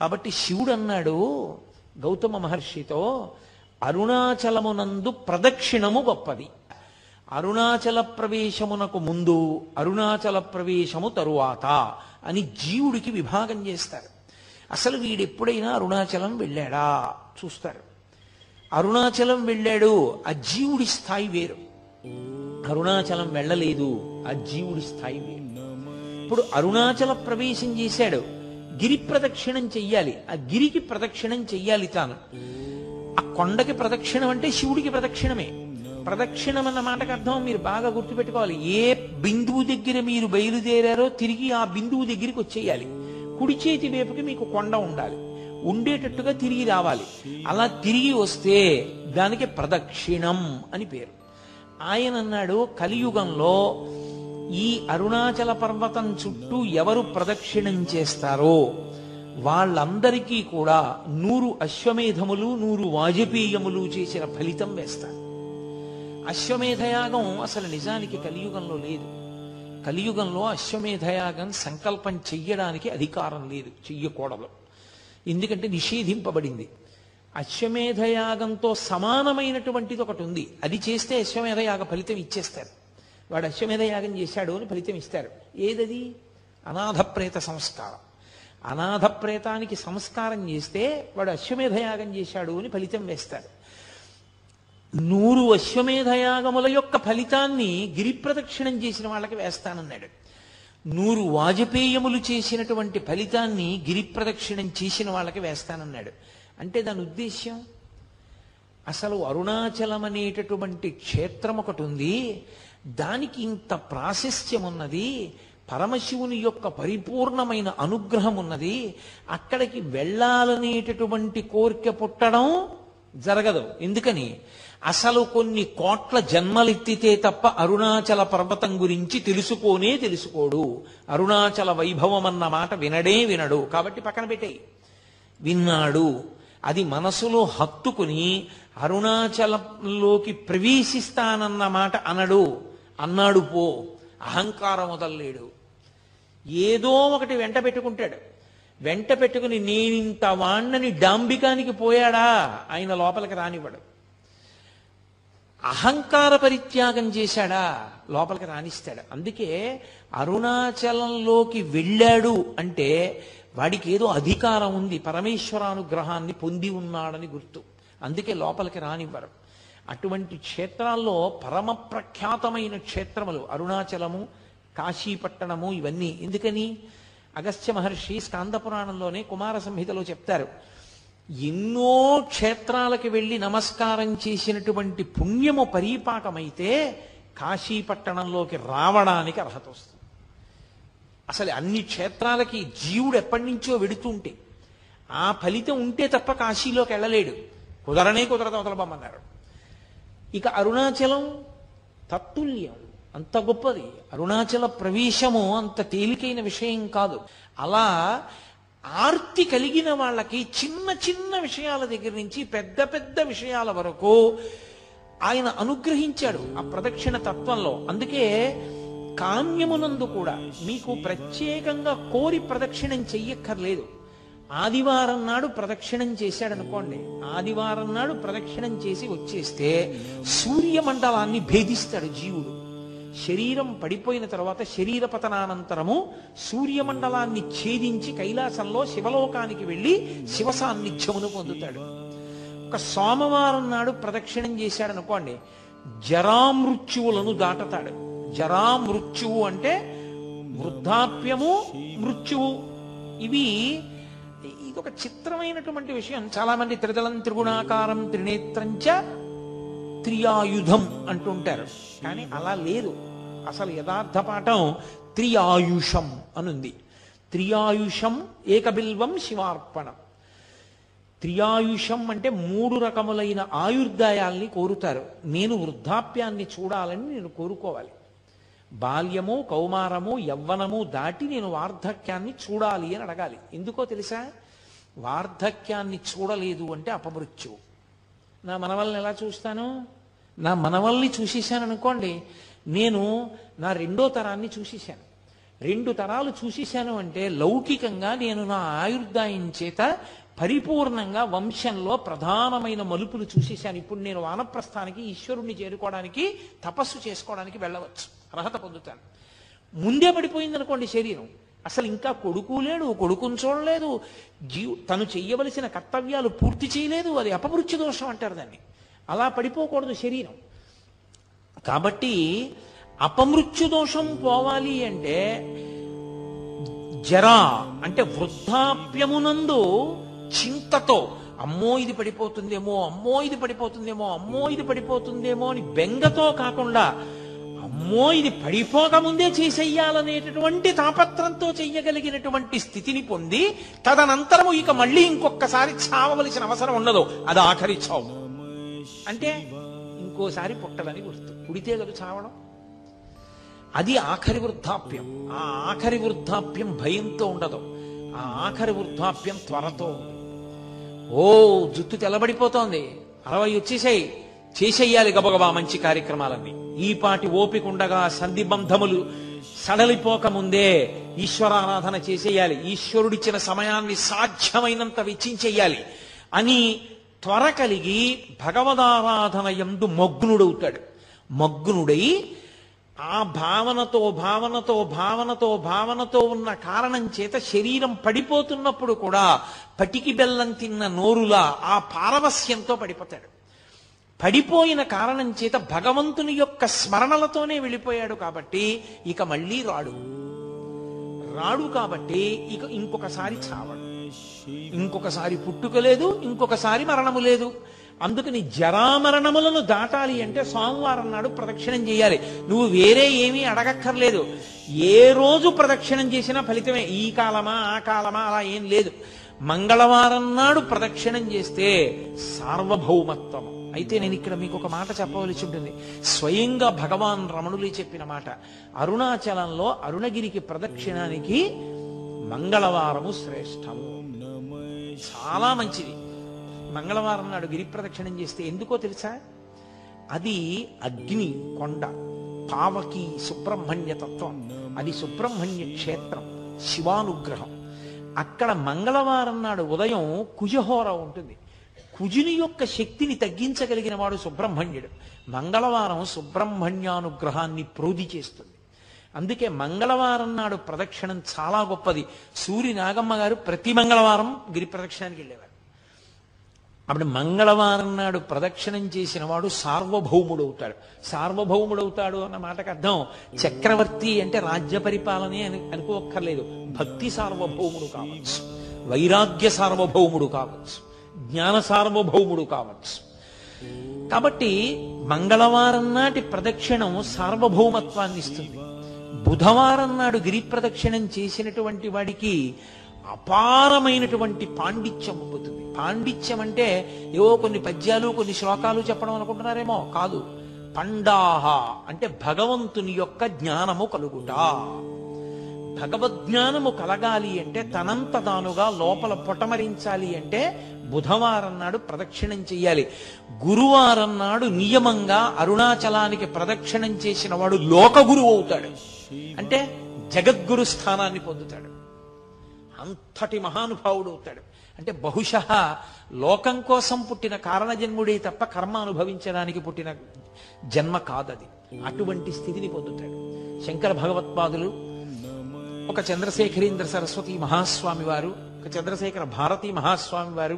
కాబట్టి శివుడు అన్నాడు గౌతమ మహర్షితో, అరుణాచలమునందు ప్రదక్షిణము గొప్పది. అరుణాచల ప్రవేశమునకు ముందు, అరుణాచల ప్రవేశము తరువాత అని జీవుడికి విభాగం చేస్తారు. అసలు వీడెప్పుడైనా అరుణాచలం వెళ్ళాడా చూస్తారు. అరుణాచలం వెళ్ళాడు, ఆ జీవుడి స్థాయి వేరు. అరుణాచలం వెళ్ళలేదు, ఆ జీవుడి స్థాయి వేరు. ఇప్పుడు అరుణాచల ప్రవేశం చేశాడు, గిరి ప్రదక్షిణం చెయ్యాలి, ఆ గిరికి ప్రదక్షిణం చెయ్యాలి తాను. ఆ కొండకి ప్రదక్షిణం అంటే శివుడికి ప్రదక్షిణమే. ప్రదక్షిణం అన్న మాటకు అర్థం మీరు బాగా గుర్తుపెట్టుకోవాలి. ఏ బిందువు దగ్గర మీరు బయలుదేరారో తిరిగి ఆ బిందువు దగ్గరికి వచ్చేయాలి. కుడి చేతి వైపుకి మీకు కొండ ఉండాలి, ఉండేటట్టుగా తిరిగి రావాలి. అలా తిరిగి వస్తే దానికి ప్రదక్షిణం అని పేరు. ఆయన అన్నాడు, కలియుగంలో ఈ అరుణాచల పర్వతం చుట్టూ ఎవరు ప్రదక్షిణం చేస్తారో వాళ్ళందరికీ కూడా 100 అశ్వమేధములు 100 వాజపేయములు చేసిన ఫలితం వేస్తారు. అశ్వమేధయాగం అసలు నిజానికి కలియుగంలో లేదు. కలియుగంలో అశ్వమేధయాగం సంకల్పం చెయ్యడానికి అధికారం లేదు, చెయ్యకూడదు. ఎందుకంటే నిషేధింపబడింది. అశ్వమేధయాగంతో సమానమైనటువంటిది ఒకటి ఉంది, అది చేస్తే అశ్వమేధయాగ ఫలితం ఇచ్చేస్తారు. వాడు అశ్వమేధయాగం చేశాడు అని ఫలితం ఇస్తారు. ఏదది? అనాథప్రేత సంస్కారం. అనాథప్రేతానికి సంస్కారం చేస్తే వాడు అశ్వమేధయాగం చేశాడు అని ఫలితం వేస్తారు. 100 అశ్వమేధయాగముల యొక్క ఫలితాన్ని గిరి ప్రదక్షిణం చేసిన వాళ్ళకి వేస్తానన్నాడు. 100 వాజపేయములు చేసినటువంటి ఫలితాన్ని గిరి ప్రదక్షిణం చేసిన వాళ్ళకి వేస్తానన్నాడు. అంటే దాని ఉద్దేశ్యం, అసలు అరుణాచలం అనేటటువంటి క్షేత్రం ఒకటి ఉంది, దానికి ఇంత ప్రాశస్త్యం ఉన్నది, పరమశివుని యొక్క పరిపూర్ణమైన అనుగ్రహం ఉన్నది, అక్కడికి వెళ్ళాలనేటటువంటి కోరిక పుట్టడం జరగదు. ఎందుకని? అసలు కొన్ని కోట్ల జన్మలెత్తితే తప్ప అరుణాచల పర్వతం గురించి తెలుసుకోడు. అరుణాచల వైభవం అన్న మాట వినడు. కాబట్టి పక్కన పెట్టేయి. విన్నాడు, అది మనసులో హత్తుకుని అరుణాచలంలోకి ప్రవేశిస్తానన్న మాట అన్నాడు పో, అహంకారం వదల్లేడు. ఏదో ఒకటి వెంట పెట్టుకుంటాడు. వెంట పెట్టుకుని నేనింత వాణ్ణని డాంబికానికి పోయాడా ఆయన లోపలికి రానివ్వడు. అహంకార పరిత్యాగం చేశాడా లోపలికి రానిస్తాడు. అందుకే అరుణాచలంలోకి వెళ్ళాడు అంటే వాడికి ఏదో అధికారం ఉంది, పరమేశ్వరానుగ్రహాన్ని పొంది ఉన్నాడని గుర్తు. అందుకే లోపలికి రానివ్వరు. అటువంటి క్షేత్రాల్లో పరమ ప్రఖ్యాతమైన క్షేత్రములు అరుణాచలము, కాశీపట్టణము, ఇవన్నీ. ఎందుకని? అగస్త్య మహర్షి స్కాంద పురాణంలోనే కుమార సంహితలో చెప్తారు, ఎన్నో క్షేత్రాలకు వెళ్ళి నమస్కారం చేసినటువంటి పుణ్యము పరీపాకమైతే కాశీపట్టణంలోకి రావడానికి అర్హత వస్తుంది. అసలు అన్ని క్షేత్రాలకి జీవుడు ఎప్పటి నుంచో వెడుతుంటే ఆ ఫలితం ఉంటే తప్ప కాశీలోకి వెళ్ళలేడు. కుదరదు, అవతలబమ్మన్నారు. ఇక అరుణాచలం తత్తుల్యం, అంత గొప్పది. అరుణాచల ప్రవేశము అంత తేలికైన విషయం కాదు. అలా ఆర్తి కలిగిన వాళ్ళకి చిన్న చిన్న విషయాల దగ్గర నుంచి పెద్ద పెద్ద విషయాల వరకు ఆయన అనుగ్రహించాడు ఆ ప్రదక్షిణ తత్వంలో. అందుకే కామ్యమునందు కూడా మీకు ప్రత్యేకంగా కోరి ప్రదక్షిణం చెయ్యక్కర్లేదు. ఆదివారం నాడు ప్రదక్షిణం చేశాడనుకోండి, ఆదివారం నాడు ప్రదక్షిణం చేసి వచ్చేస్తే సూర్యమండలాన్ని భేదిస్తాడు జీవుడు. శరీరం పడిపోయిన తర్వాత శరీర పతనానంతరము సూర్యమండలాన్ని ఛేదించి కైలాసంలో శివలోకానికి వెళ్ళి శివ సాన్నిధ్యమును పొందుతాడు. ఒక సోమవారం నాడు ప్రదక్షిణం చేశాడనుకోండి, జరామృత్యువులను దాటతాడు. జరామృత్యువు అంటే వృద్ధాప్యము, మృత్యువు. ఇదొక చిత్రమైనటువంటి విషయం. చాలా మంది త్రిదళం త్రిగుణాకారం త్రినేత్రంచ త్రియాయుధం అంటుంటారు, కానీ అలా లేదు. అసలు యథార్థ పాఠం త్రియాయుషం అనుంది. త్రియాయుషం ఏకబిల్వం శివార్పణం. త్రియాయుషం అంటే 3 రకములైన ఆయుర్దాయాల్ని కోరుతారు. నేను వృద్ధాప్యాన్ని చూడాలని నేను కోరుకోవాలి. బాల్యము, కౌమారము, యవ్వనము దాటి నేను వార్ధక్యాన్ని చూడాలి అని అడగాలి. ఎందుకో తెలుసా? వార్ధక్యాన్ని చూడలేదు అంటే అపమృత్యువు. నా మనవల్ని ఎలా చూస్తాను? నా మనవల్ని చూసేశాను అనుకోండి, నేను నా 2వ తరాన్ని చూసేశాను. 2 తరాలు చూసేశాను అంటే లౌకికంగా నేను నా ఆయుర్దాయం చేత పరిపూర్ణంగా వంశంలో ప్రధానమైన మలుపులు చూసేశాను. ఇప్పుడు నేను వానప్రస్థానికి ఈశ్వరుణ్ణి చేరుకోవడానికి తపస్సు చేసుకోవడానికి వెళ్ళవచ్చు, అర్హత పొందుతాను. ముందే పడిపోయిందనుకోండి శరీరం, అసలు ఇంకా కొడుకు లేడు, కొడుకుని చూడలేదు, తను చెయ్యవలసిన కర్తవ్యాలు పూర్తి చేయలేదు, అది అపమృత్యు దోషం అంటారు దాన్ని. అలా పడిపోకూడదు శరీరం. కాబట్టి అపమృత్యు దోషం పోవాలి అంటే జరా అంటే వృద్ధాప్యమునందు చింతతో అమ్మో ఇది పడిపోతుందేమో, అమ్మో ఇది పడిపోతుందేమో, అమ్మో ఇది పడిపోతుందేమో అని బెంగతో కాకుండా అమ్మో ఇది పడిపోకముందే చేసేయాలనేటటువంటి తాపత్రంతో చెయ్యగలిగినటువంటి స్థితిని పొంది తదనంతరము ఇక మళ్ళీ ఇంకొకసారి చావవలసిన అవసరం ఉండదు. అది ఆఖరి చావు. అంటే ఇంకోసారి పుట్టదని గుర్తు. పుడితే కదా చావడం. అది ఆఖరి వృద్ధాప్యం. ఆ ఆఖరి వృద్ధాప్యం భయంతో ఉండదు, ఆ ఆఖరి వృద్ధాప్యం త్వరతో. ఓ జుట్టు తెల్లబడిపోతోంది, 60 వచ్చేసాయి, చేసేయాలి గబగబా మంచి కార్యక్రమాలన్నీ. ఈపాటి ఓపిక ఉండగా సంధిబంధములు సడలిపోకముందే ఈశ్వరారాధన చేసేయాలి, ఈశ్వరుడిచ్చిన సమయాన్ని సాధ్యమైనంత వెచ్చించేయాలి అని త్వర కలిగి భగవదారాధన యందు మగ్నుడవుతాడు. మగ్నుడై ఆ భావనతో భావనతో భావనతో భావనతో ఉన్న కారణం చేత శరీరం పడిపోతున్నప్పుడు కూడా పటికి బెల్లం తిన్న నోరులా ఆ పారవస్యంతో పడిపోతాడు. పడిపోయిన కారణం చేత భగవంతుని యొక్క స్మరణలతోనే వెళ్ళిపోయాడు కాబట్టి ఇక మళ్ళీ రాడు కాబట్టి ఇక ఇంకొకసారి చావడు, ఇంకొకసారి పుట్టుక లేదు, ఇంకొకసారి మరణము లేదు. అందుకని జరామరణములను దాటాలి అంటే సోమవారం నాడు ప్రదక్షిణం చేయాలి. నువ్వు వేరే ఏమీ అడగక్కర్లేదు. ఏ రోజు ప్రదక్షిణం చేసినా ఫలితమే. ఈ కాలమా ఆ కాలమా అలా ఏం లేదు. మంగళవారం నాడు ప్రదక్షిణం చేస్తే సార్వభౌమత్వం. అయితే నేను ఇక్కడ మీకు ఒక మాట చెప్పవలసి ఉంటుంది. స్వయంగా భగవాన్ రమణులే చెప్పిన మాట. అరుణాచలంలో అరుణగిరికి ప్రదక్షిణానికి మంగళవారము శ్రేష్టము, చాలా మంచిది. మంగళవారం నాడు గిరి ప్రదక్షిణం చేస్తే ఎందుకో తెలుసా? అది అగ్ని కొండ, పావకి సుబ్రహ్మణ్య తత్వం, అది సుబ్రహ్మణ్య క్షేత్రం, శివానుగ్రహం. అక్కడ మంగళవారం నాడు ఉదయం కుజహోర ఉంటుంది. కుజుని యొక్క శక్తిని తగ్గించగలిగిన వాడు సుబ్రహ్మణ్యుడు. మంగళవారం సుబ్రహ్మణ్యానుగ్రహాన్ని ప్రోధి చేస్తుంది. అందుకే మంగళవారం నాడు ప్రదక్షిణం చాలా గొప్పది. సూరి నాగమ్మ గారు ప్రతి మంగళవారం గిరి ప్రదక్షిణానికి వెళ్ళేవారు. అప్పుడు మంగళవారం నాడు ప్రదక్షిణం చేసిన వాడు సార్వభౌముడవుతాడు. సార్వభౌముడవుతాడు అన్న మాటకు అర్థం చక్రవర్తి అంటే రాజ్య పరిపాలనే అని అనుకోక్కర్లేదు. భక్తి సార్వభౌముడు కావచ్చు, వైరాగ్య సార్వభౌముడు కావచ్చు, జ్ఞాన సార్వభౌముడు కావచ్చు. కాబట్టి మంగళవారం నాటి ప్రదక్షిణం సార్వభౌమత్వాన్ని ఇస్తుంది. బుధవారం నాడు గిరి ప్రదక్షిణం చేసినటువంటి వాడికి అపారమైనటువంటి పాండిత్యం పొందుతుంది. పాండిత్యం అంటే ఏవో కొన్ని పద్యాలు కొన్ని శ్లోకాలు చెప్పడం అనుకుంటున్నారేమో, కాదు. పండాహ అంటే భగవంతుని యొక్క జ్ఞానము కలుగుట. భగవద్జ్ఞానము కలగాలి అంటే తనంత తానుగా లోపల పొటమరించాలి అంటే బుధవారం నాడు ప్రదక్షిణం చెయ్యాలి. గురువారం నాడు నియమంగా అరుణాచలానికి ప్రదక్షిణం చేసిన వాడు లోకగురువు అవుతాడు. అంటే జగద్గురు స్థానాన్ని పొందుతాడు, అంతటి మహానుభావుడు అవుతాడు. అంటే బహుశః లోకం కోసం పుట్టిన కారణజన్ముడే తప్ప కర్మ అనుభవించడానికి పుట్టిన జన్మ కాదది. అటువంటి స్థితిని పొందుతాడు. శంకర భగవత్పాదులు, ఒక చంద్రశేఖరేంద్ర సరస్వతి మహాస్వామి వారు, ఒక చంద్రశేఖర భారతీ మహాస్వామి వారు,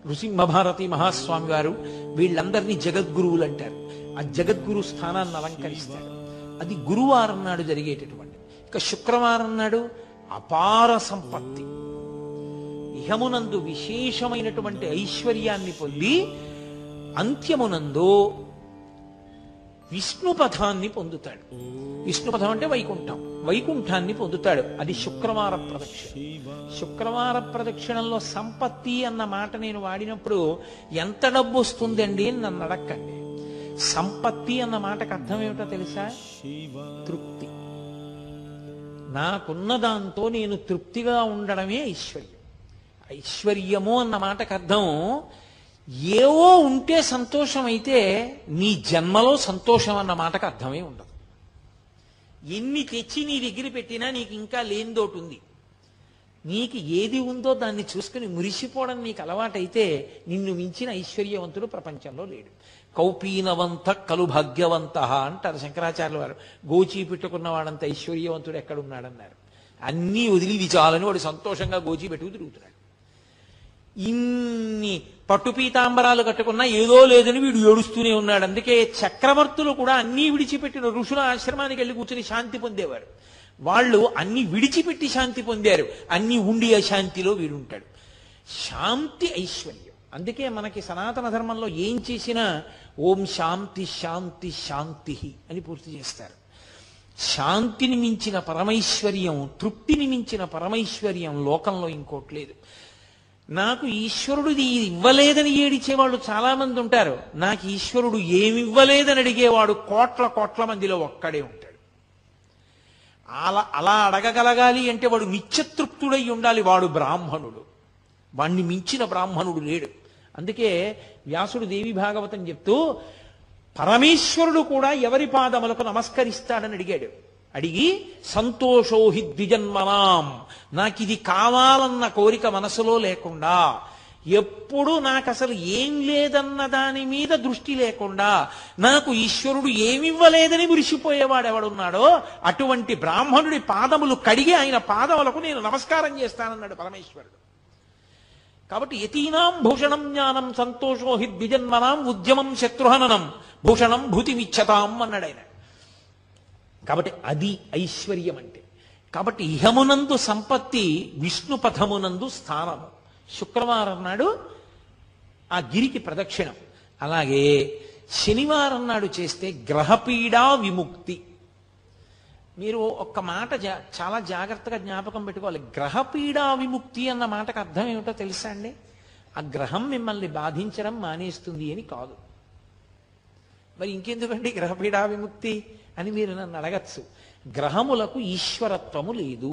నృసింహ భారతీ మహాస్వామి వారు, వీళ్ళందరినీ జగద్గురువులు అంటారు. ఆ జగద్గురు స్థానాన్ని అలంకరిస్తాడు. అది గురువారం నాడు జరిగేటటువంటి. ఇక శుక్రవారం నాడు అపార సంపత్తి, ఇహమునందు విశేషమైనటువంటి ఐశ్వర్యాన్ని పొంది అంత్యమునందు విష్ణుపథాన్ని పొందుతాడు. విష్ణుపథం అంటే వైకుంఠం, వైకుంఠాన్ని పొందుతాడు. అది శుక్రవార ప్రదక్షిణ. శుక్రవార ప్రదక్షిణంలో సంపత్తి అన్న మాట నేను వాడినప్పుడు ఎంత డబ్బు వస్తుందండి అని నన్ను అడక్కండి. సంపత్తి అన్న మాటకు అర్థం ఏమిటో తెలుసా? తృప్తి. నాకున్న దాంతో నేను తృప్తిగా ఉండడమే ఐశ్వర్యం. ఐశ్వర్యము అన్న మాటకు అర్థం ఏవో ఉంటే సంతోషం, అయితే నీ జన్మలో సంతోషం అన్న మాటకు అర్థమే ఉండదు. ఎన్ని తెచ్చి నీ దగ్గర పెట్టినా నీకు ఇంకా లేనిదోటి ఉంది. నీకు ఏది ఉందో దాన్ని చూసుకుని మురిసిపోవడం నీకు అలవాటైతే నిన్ను మించిన ఐశ్వర్యవంతుడు ప్రపంచంలో లేడు. కౌపీనవంత కలు భాగ్యవంత అంటారు శంకరాచార్యుల వారు. గోచీ పెట్టుకున్న వాడంత ఐశ్వర్యవంతుడు ఎక్కడున్నాడన్నారు. అన్నీ వదిలి ఇది చాలని వాడు సంతోషంగా గోచీ పెట్టుకు తిరుగుతున్నాడు. ఇన్ని పట్టు పీతాంబరాలు కట్టుకున్నా ఏదో లేదని వీడు ఏడుస్తూనే ఉన్నాడు. అందుకే చక్రవర్తులు కూడా అన్నీ విడిచిపెట్టిన ఋషుల ఆశ్రమానికి వెళ్ళి కూర్చుని శాంతి పొందేవారు. వాళ్ళు అన్ని విడిచిపెట్టి శాంతి పొందారు. అన్ని ఉండి అశాంతిలో వీడుంటాడు. శాంతి ఐశ్వర్యం. అందుకే మనకి సనాతన ధర్మంలో ఏం చేసినా ఓం శాంతి శాంతి శాంతి అని పూర్తి చేస్తారు. శాంతిని మించిన పరమైశ్వర్యం, తృప్తిని మించిన పరమైశ్వర్యం లోకంలో ఇంకోటి లేదు. నాకు ఈశ్వరుడు ఇవ్వలేదని ఏడిచేవాళ్ళు చాలా మంది ఉంటారు. నాకు ఈశ్వరుడు ఏమివ్వలేదని అడిగేవాడు కోట్ల కోట్ల మందిలో ఒక్కడే ఉంటాడు. అలా అడగగలగాలి అంటే వాడు నిత్యతృప్తుడై ఉండాలి. వాడు బ్రాహ్మణుడు. వాణ్ణి మించిన బ్రాహ్మణుడు లేడు. అందుకే వ్యాసుడు దేవి భాగవతం చెప్తూ పరమేశ్వరుడు కూడా ఎవరి పాదములకు నమస్కరిస్తాడని అడిగాడు. అడిగి సంతోషోహి ద్విజన్మనాం, నాకు ఇది కావాలన్న కోరిక మనసులో లేకుండా, ఎప్పుడు నాకు అసలు ఏం లేదన్న దాని మీద దృష్టి లేకుండా, నాకు ఈశ్వరుడు ఏమివ్వలేదని మురిసిపోయేవాడు ఎవడున్నాడో అటువంటి బ్రాహ్మణుడి పాదములు కడిగి ఆయన పాదములకు నేను నమస్కారం చేస్తానన్నాడు పరమేశ్వరుడు. కాబట్టి యతీనాం భూషణం జ్ఞానం సంతోషోహి ద్విజన్మనాం ఉద్యమం శత్రుహననం భూషణం భూతిమిచ్చతాం అన్నాడు ఆయన. కాబట్టి అది ఐశ్వర్యం అంటే. కాబట్టి ఇహమునందు సంపత్తి, విష్ణుపథమునందు స్థానము. శుక్రవారం నాడు ఆ గిరికి ప్రదక్షిణం. అలాగే శనివారం నాడు చేస్తే గ్రహపీడా విముక్తి. మీరు ఒక్క మాట చాలా జాగ్రత్తగా జ్ఞాపకం పెట్టుకోవాలి. గ్రహపీడా విముక్తి అన్న మాటకు అర్థం ఏమిటో తెలుసా అండి? ఆ గ్రహం మిమ్మల్ని బాధించడం మానేస్తుంది అని కాదు. మరి ఇంకెందుకండి గ్రహపీడా విముక్తి అని మీరు నన్ను అడగచ్చు. గ్రహములకు ఈశ్వరత్వము లేదు.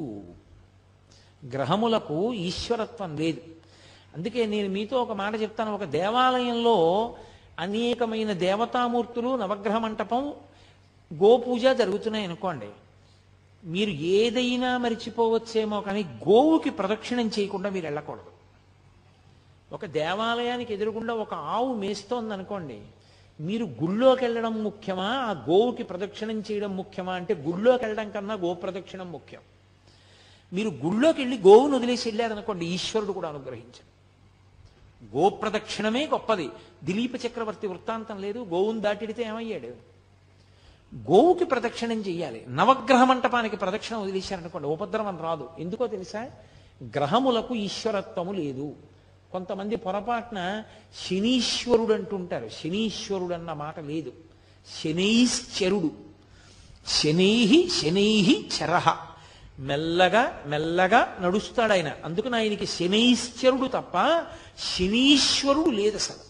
గ్రహములకు ఈశ్వరత్వం లేదు. అందుకే నేను మీతో ఒక మాట చెప్తాను. ఒక దేవాలయంలో అనేకమైన దేవతామూర్తులు, నవగ్రహ మంటపం, గోపూజ జరుగుతున్నాయి అనుకోండి. మీరు ఏదైనా మరిచిపోవచ్చేమో కానీ గోవుకి ప్రదక్షిణం చేయకుండా మీరు వెళ్ళకూడదు. ఒక దేవాలయానికి ఎదురుగుండా ఒక ఆవు మేస్తోంది అనుకోండి, మీరు గుళ్ళోకి వెళ్ళడం ముఖ్యమా, ఆ గోవుకి ప్రదక్షిణం చేయడం ముఖ్యమా అంటే గుళ్ళోకి వెళ్ళడం కన్నా గో ప్రదక్షిణం ముఖ్యం. మీరు గుళ్ళోకి వెళ్ళి గోవును వదిలేసి వెళ్ళారనుకోండి, ఈశ్వరుడు కూడా అనుగ్రహించడు. గో ప్రదక్షిణమే గొప్పది. దిలీప చక్రవర్తి వృత్తాంతం లేదు? గోవును దాటిడితే ఏమయ్యాడు? గోవుకి ప్రదక్షిణం చెయ్యాలి. నవగ్రహ మంటపానికి ప్రదక్షిణం వదిలేశారనుకోండి, ఉపద్రవం రాదు. ఎందుకో తెలుసా? గ్రహములకు ఈశ్వరత్వము లేదు. కొంతమంది పొరపాటున శనీశ్వరుడు అంటుంటారు. శనీశ్వరుడు అన్న మాట లేదు. శనైశ్చరుడు. శనైహి చరహ. మెల్లగా మెల్లగా నడుస్తాడు ఆయన. అందుకని ఆయనకి శనైశ్చరుడు తప్ప శనీశ్వరుడు లేదు. అసలు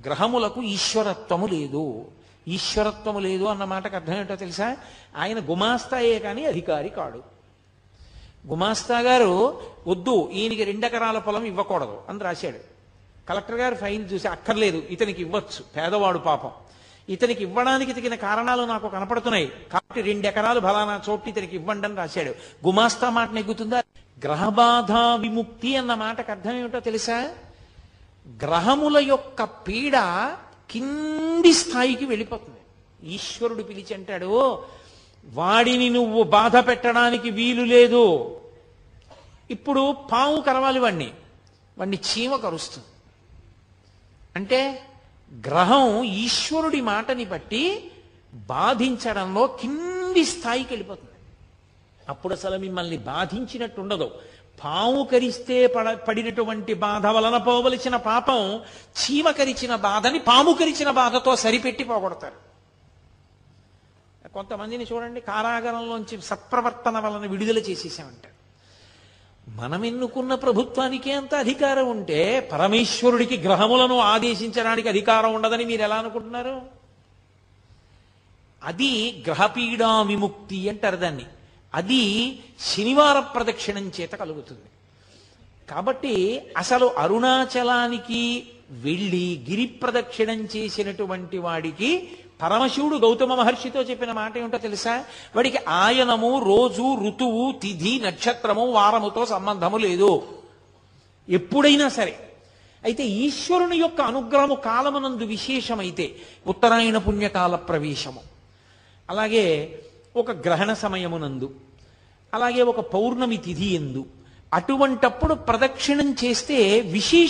గ్రహములకు ఈశ్వరత్వము లేదు. ఈశ్వరత్వము లేదు అన్న మాటకు అర్థం ఏంటో తెలుసా? ఆయన గుమాస్తాయే కానీ అధికారి కాడు. గుమాస్తా గారు వద్దు, ఈయనకి 2 ఎకరాల పొలం ఇవ్వకూడదు అని రాశాడు. కలెక్టర్ గారు ఫైల్ చూసి అక్కర్లేదు, ఇతనికి ఇవ్వచ్చు, పేదవాడు పాపం, ఇతనికి ఇవ్వడానికి తగిన కారణాలు నాకు కనపడుతున్నాయి కాబట్టి 2 ఎకరాలు ఫలానా చోటు ఇతనికి ఇవ్వండి అని రాశాడు. గుమాస్తా మాట నెగ్గుతుందా? గ్రహబాధ విముక్తి అన్న మాటకు అర్థం ఏమిటో తెలుసా? గ్రహముల యొక్క పీడ కింది స్థాయికి వెళ్ళిపోతుంది. ఈశ్వరుడు పిలిచి అంటాడు, వాడిని నువ్వు బాధ పెట్టడానికి వీలు లేదు. ఇప్పుడు పాము కరవాలి వాణ్ణి చీమ కరుస్తుంది. అంటే గ్రహం ఈశ్వరుడి మాటని బట్టి బాధించడంలో కింది స్థాయికి వెళ్ళిపోతుంది. అప్పుడు అసలు మిమ్మల్ని బాధించినట్టు ఉండదు. పాము కరిస్తే పడినటువంటి బాధ వలన పోవలసిన పాపం చీమ కరిచిన బాధని పాము కరిచిన బాధతో సరిపెట్టి పోగొడతారు. కొంతమందిని చూడండి, కారాగారంలోంచి సత్ప్రవర్తన వలన విడుదల చేసేసామంటారు. మనం ఎన్నుకున్న ప్రభుత్వానికే అంత అధికారం ఉంటే పరమేశ్వరుడికి గ్రహములను ఆదేశించడానికి అధికారం ఉండదని మీరు ఎలా అనుకుంటున్నారు? అది గ్రహపీడా విముక్తి అంటారు దాన్ని. అది శనివార ప్రదక్షిణం చేత కలుగుతుంది. కాబట్టి అసలు అరుణాచలానికి వెళ్ళి గిరి ప్రదక్షిణం చేసినటువంటి వాడికి పరమశివుడు గౌతమ మహర్షితో చెప్పిన మాట ఏమిటో తెలుసా? వాడికి ఆయనము, రోజు, ఋతువు, తిథి, నక్షత్రము, వారముతో సంబంధము లేదు ఎప్పుడైనా సరే. అయితే ఈశ్వరుని యొక్క అనుగ్రహము కాలమునందు విశేషమైతే ఉత్తరాయణ పుణ్యకాల ప్రవేశము, అలాగే ఒక గ్రహణ సమయమునందు, అలాగే ఒక పౌర్ణమి తిథి ఎందు, అటువంటప్పుడు ప్రదక్షిణం చేస్తే విశేష